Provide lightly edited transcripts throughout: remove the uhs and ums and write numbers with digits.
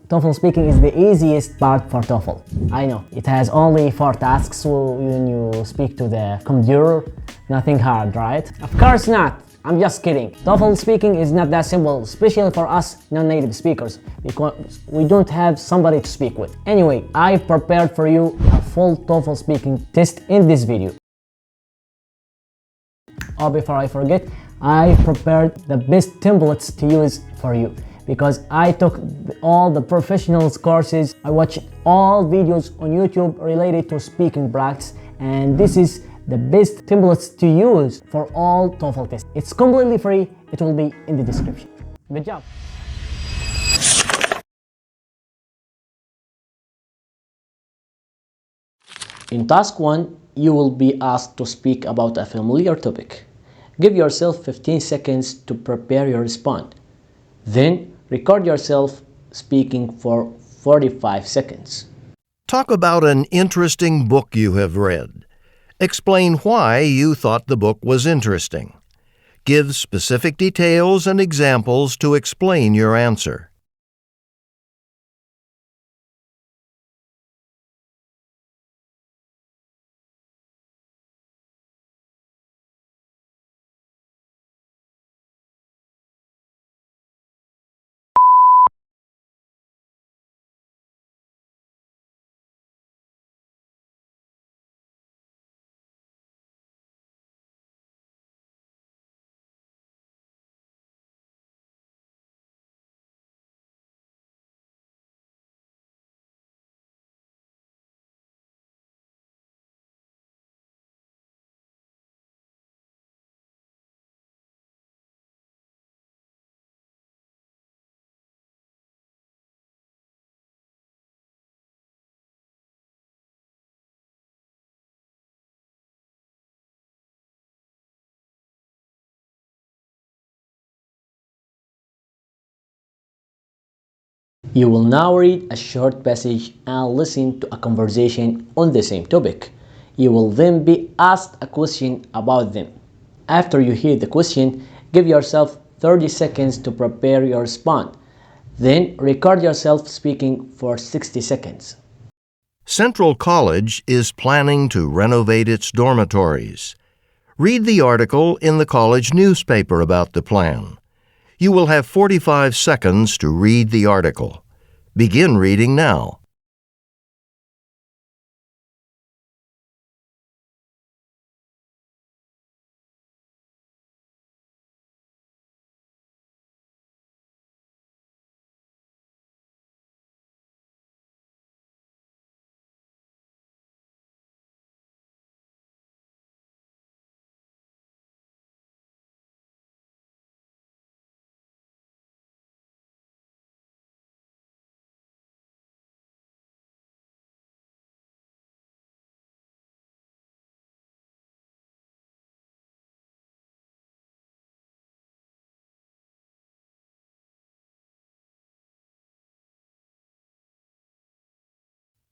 TOEFL speaking is the easiest part for TOEFL. I know, it has only 4 tasks when you speak to the computer. Nothing hard, right? Of course not. I'm just kidding. TOEFL speaking is not that simple, especially for us non-native speakers, because we don't have somebody to speak with. Anyway, I've prepared for you a full TOEFL speaking test in this video. Oh, before I forget, I prepared the best templates to use for you because I took all the professionals courses. I watched all videos on YouTube related to speaking practice, and this is the best templates to use for all TOEFL tests. It's completely free. It will be in the description. Good job. In task 1, you will be asked to speak about a familiar topic. Give yourself 15 seconds to prepare your response. Then, record yourself speaking for 45 seconds. Talk about an interesting book you have read. Explain why you thought the book was interesting. Give specific details and examples to explain your answer. You will now read a short passage and listen to a conversation on the same topic. You will then be asked a question about them. After you hear the question, give yourself 30 seconds to prepare your response. Then record yourself speaking for 60 seconds. Central College is planning to renovate its dormitories. Read the article in the college newspaper about the plan. You will have 45 seconds to read the article. Begin reading now.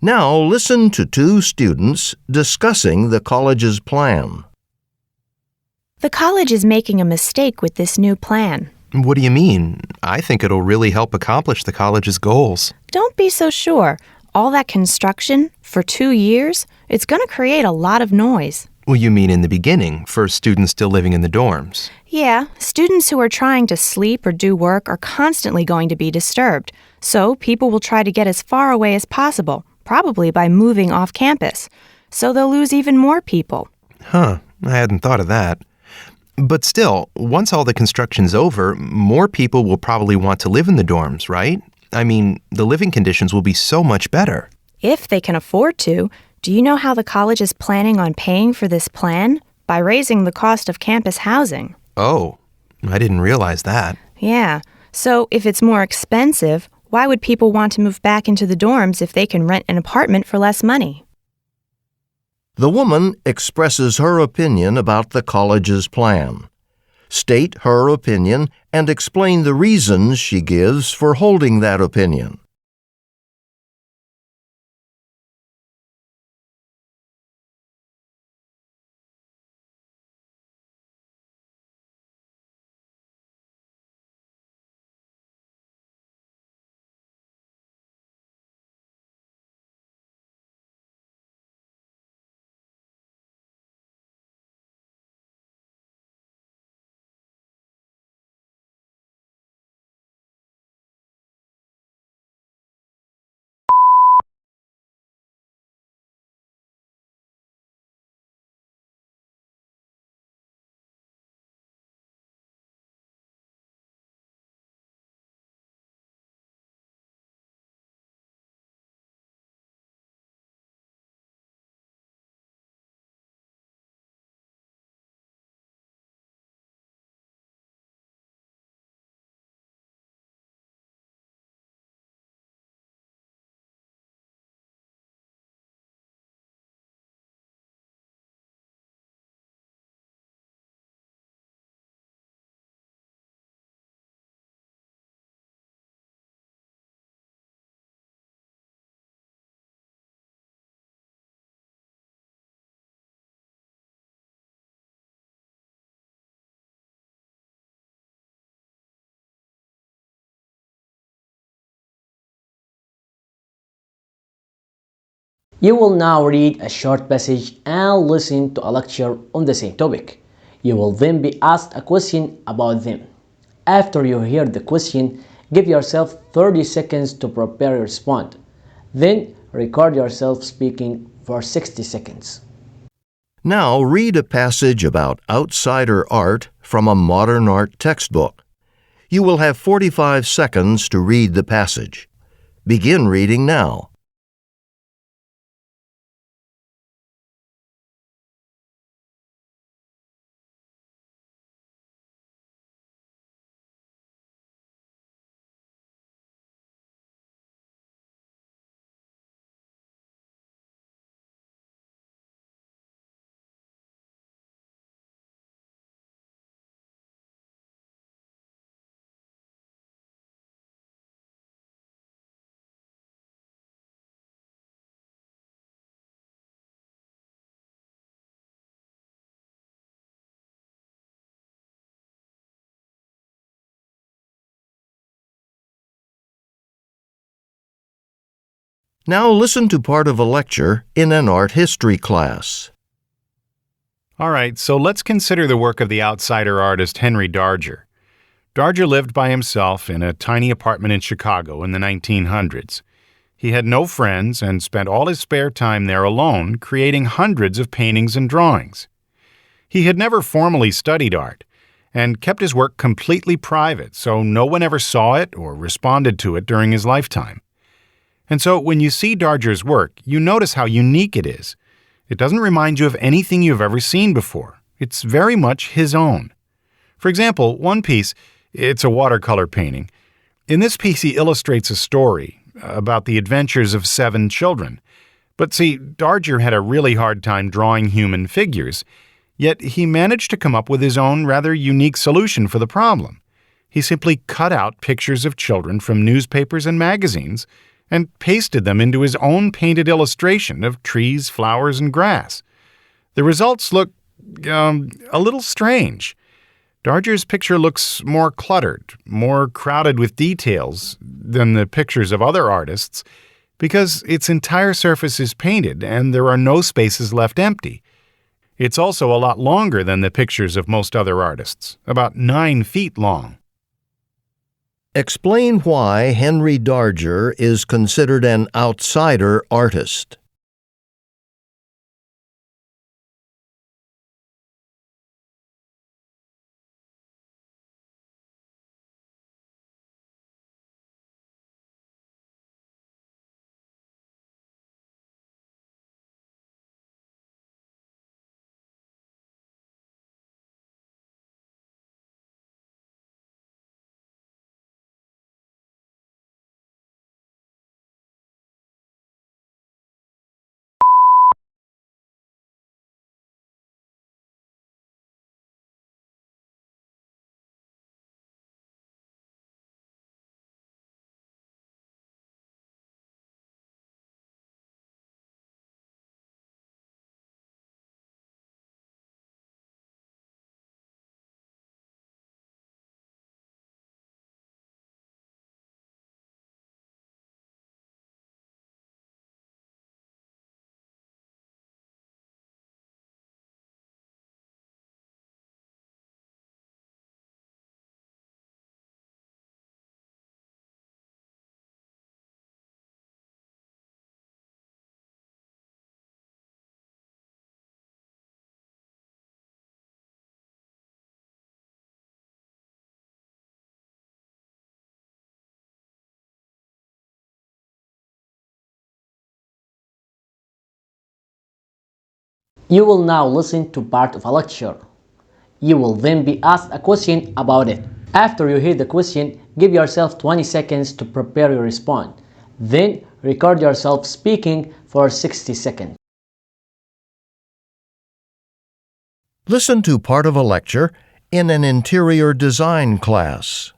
Now listen to 2 students discussing the college's plan. The college is making a mistake with this new plan. What do you mean? I think it'll really help accomplish the college's goals. Don't be so sure. All that construction for 2 years, it's going to create a lot of noise. Well, you mean in the beginning, for students still living in the dorms? Yeah, students who are trying to sleep or do work are constantly going to be disturbed. So people will try to get as far away as possible, probably by moving off campus. So they'll lose even more people. Huh, I hadn't thought of that. But still, once all the construction's over, more people will probably want to live in the dorms, right? I mean, the living conditions will be so much better. If they can afford to. Do you know how the college is planning on paying for this plan? By raising the cost of campus housing. Oh, I didn't realize that. Yeah, so if it's more expensive, why would people want to move back into the dorms if they can rent an apartment for less money? The woman expresses her opinion about the college's plan. State her opinion and explain the reasons she gives for holding that opinion. You will now read a short passage and listen to a lecture on the same topic. You will then be asked a question about them. After you hear the question, give yourself 30 seconds to prepare your response. Then record yourself speaking for 60 seconds. Now read a passage about outsider art from a modern art textbook. You will have 45 seconds to read the passage. Begin reading now. Now listen to part of a lecture in an art history class. All right, so let's consider the work of the outsider artist Henry Darger. Darger lived by himself in a tiny apartment in Chicago in the 1900s. He had no friends and spent all his spare time there alone, creating hundreds of paintings and drawings. He had never formally studied art and kept his work completely private, so no one ever saw it or responded to it during his lifetime. And so when you see Darger's work, you notice how unique it is. It doesn't remind you of anything you've ever seen before. It's very much his own. For example, one piece, it's a watercolor painting. In this piece, he illustrates a story about the adventures of 7 children. But see, Darger had a really hard time drawing human figures, yet he managed to come up with his own rather unique solution for the problem. He simply cut out pictures of children from newspapers and magazines and pasted them into his own painted illustration of trees, flowers, and grass. The results look a little strange. Darger's picture looks more cluttered, more crowded with details than the pictures of other artists because its entire surface is painted and there are no spaces left empty. It's also a lot longer than the pictures of most other artists, about 9 feet long. Explain why Henry Darger is considered an outsider artist. You will now listen to part of a lecture. You will then be asked a question about it. After you hear the question, give yourself 20 seconds to prepare your response. Then record yourself speaking for 60 seconds. Listen to part of a lecture in an interior design class.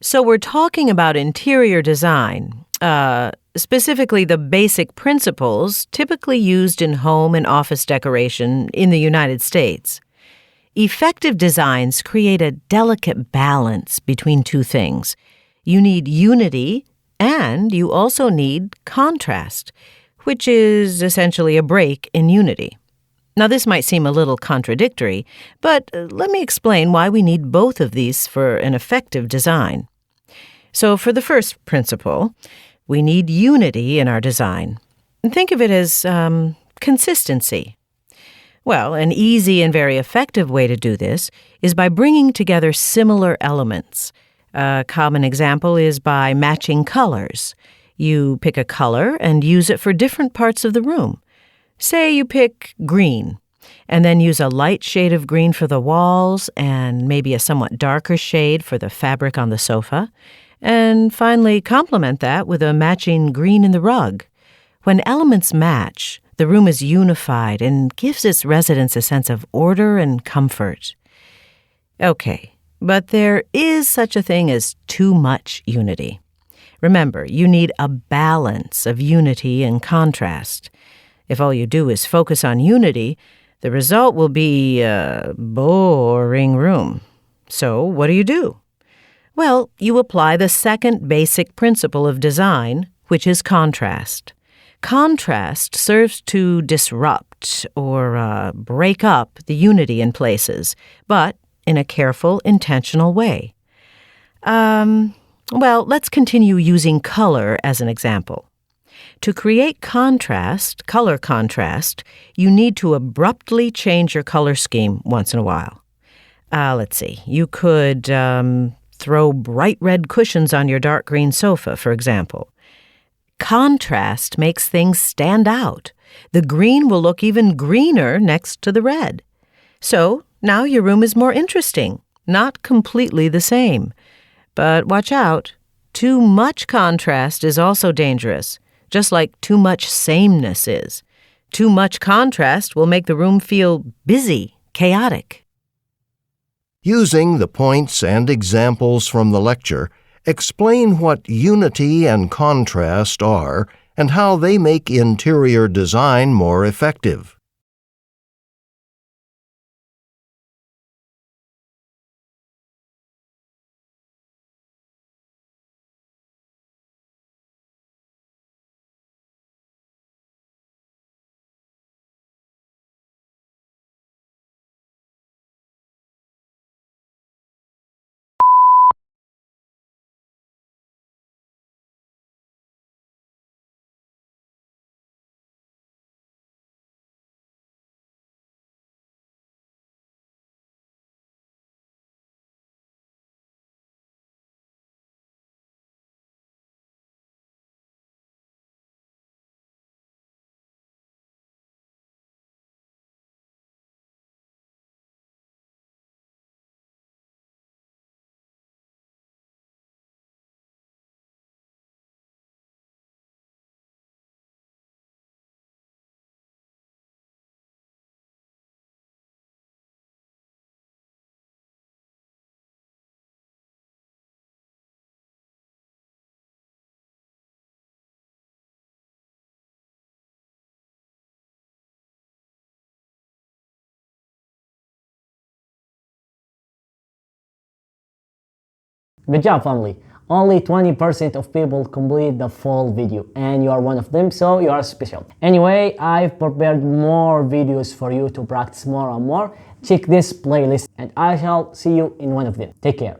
So we're talking about interior design, specifically the basic principles typically used in home and office decoration in the United States. Effective designs create a delicate balance between two things. You need unity and you also need contrast, which is essentially a break in unity. Now, this might seem a little contradictory, but let me explain why we need both of these for an effective design. So, for the first principle, we need unity in our design. Think of it as consistency. Well, an easy and very effective way to do this is by bringing together similar elements. A common example is by matching colors. You pick a color and use it for different parts of the room. Say you pick green, and then use a light shade of green for the walls and maybe a somewhat darker shade for the fabric on the sofa, and finally complement that with a matching green in the rug. When elements match, the room is unified and gives its residents a sense of order and comfort. Okay, but there is such a thing as too much unity. Remember, you need a balance of unity and contrast. If all you do is focus on unity, the result will be a boring room. So what do? Well, you apply the second basic principle of design, which is contrast. Contrast serves to disrupt or break up the unity in places, but in a careful, intentional way. Well, let's continue using color as an example. To create contrast, color contrast, you need to abruptly change your color scheme once in a while. Let's see. You could throw bright red cushions on your dark green sofa, for example. Contrast makes things stand out. The green will look even greener next to the red. So now your room is more interesting, not completely the same. But watch out. Too much contrast is also dangerous, just like too much sameness is. Too much contrast will make the room feel busy, chaotic. Using the points and examples from the lecture, explain what unity and contrast are and how they make interior design more effective. Good job, family. Only 20% of people complete the full video, and you are one of them, so you are special. Anyway, I've prepared more videos for you to practice more and more. Check this playlist, and I shall see you in one of them. Take care.